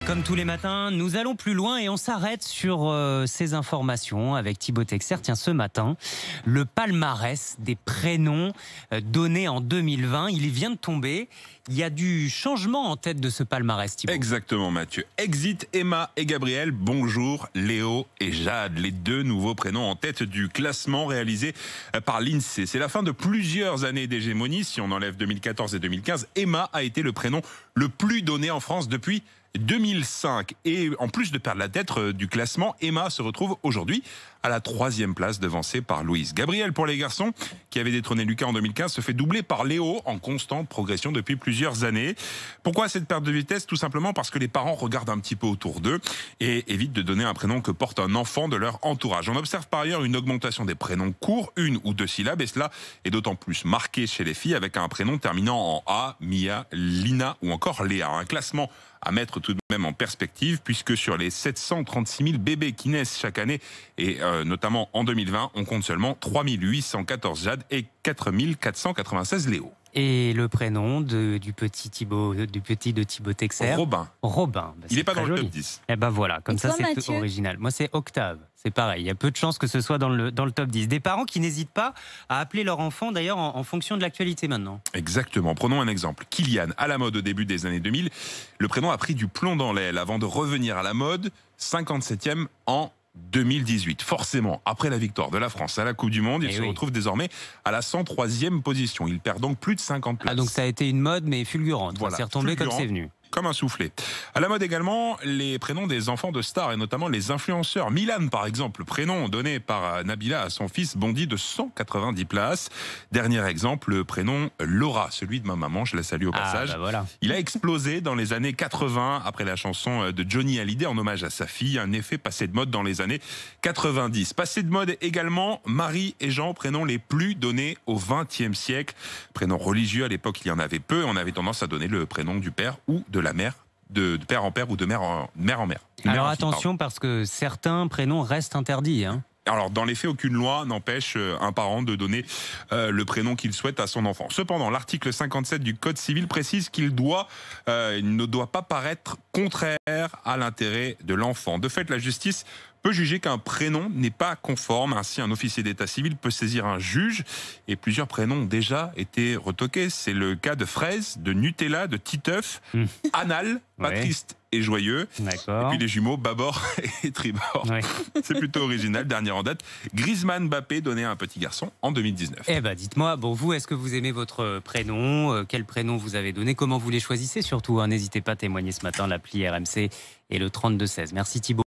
Comme tous les matins, nous allons plus loin et on s'arrête sur ces informations avec Thibaut Texer. Tiens, ce matin, le palmarès des prénoms donnés en 2020, il vient de tomber. Il y a du changement en tête de ce palmarès, Thibaut. Exactement, Mathieu. Exit Emma et Gabriel. Bonjour, Léo et Jade. Les deux nouveaux prénoms en tête du classement réalisé par l'INSEE. C'est la fin de plusieurs années d'hégémonie. Si on enlève 2014 et 2015, Emma a été le prénom le plus donné en France depuis 2005. Et en plus de perdre la tête du classement, Emma se retrouve aujourd'hui à la 3e place, devancée par Louise. Gabriel, pour les garçons, qui avait détrôné Lucas en 2015, se fait doubler par Léo en constante progression depuis plusieurs années. Pourquoi cette perte de vitesse? Tout simplement parce que les parents regardent un petit peu autour d'eux et évitent de donner un prénom que porte un enfant de leur entourage. On observe par ailleurs une augmentation des prénoms courts, 1 ou 2 syllabes, et cela est d'autant plus marqué chez les filles avec un prénom terminant en A, Mia, Lina ou encore Léa. Un classement à mettre tout de même en perspective, puisque sur les 736 000 bébés qui naissent chaque année, et notamment en 2020, on compte seulement 3 814 Jade et 4 496 Léo. Et le prénom du petit de Thibaut Texer? Robin. Robin. Il n'est pas dans joli. le top 10. Eh ben voilà, comme Et ça toi, c'est Mathieu? original. Moi c'est Octave, c'est pareil. Il y a peu de chances que ce soit dans le top 10. Des parents qui n'hésitent pas à appeler leur enfant d'ailleurs en fonction de l'actualité maintenant. Exactement. Prenons un exemple. Kylian, à la mode au début des années 2000, le prénom a pris du plomb dans l'aile avant de revenir à la mode, 57e en 2018. Forcément, après la victoire de la France à la Coupe du Monde, il se retrouve désormais à la 103e position. Il perd donc plus de 50 places. Ah, donc ça a été une mode mais fulgurante. Voilà, c'est retombé comme c'est venu. Comme un soufflet. À la mode également, les prénoms des enfants de stars et notamment les influenceurs. Milan, par exemple, le prénom donné par Nabila à son fils, bondit de 190 places. Dernier exemple, le prénom Laura, celui de ma maman, je la salue au passage. Bah voilà. Il a explosé dans les années 80 après la chanson de Johnny Hallyday en hommage à sa fille. Un effet passé de mode dans les années 90. Passé de mode également, Marie et Jean, prénoms les plus donnés au XXe siècle. Prénoms religieux, à l'époque il y en avait peu. On avait tendance à donner le prénom du père ou de la mère, de père en père ou de mère en mère. Alors attention, parce que certains prénoms restent interdits. Alors, dans les faits, aucune loi n'empêche un parent de donner le prénom qu'il souhaite à son enfant. Cependant, l'article 57 du Code civil précise qu'il ne doit pas paraître contraire à l'intérêt de l'enfant. De fait, la justice peut juger qu'un prénom n'est pas conforme. Ainsi, un officier d'état civil peut saisir un juge. Et plusieurs prénoms ont déjà été retoqués. C'est le cas de Fraise, de Nutella, de Titeuf, Anal, pas triste et joyeux. D'accord. Et puis les jumeaux Babor et Tribord. Ouais. C'est plutôt original. Dernier en date, Griezmann Mbappé donné à un petit garçon en 2019. Eh ben, dites-moi, bon, vous, est-ce que vous aimez votre prénom? Quel prénom vous avez donné? Comment vous les choisissez surtout? N'hésitez pas à témoigner ce matin, l'appli RMC et le 3216. Merci Thibaut.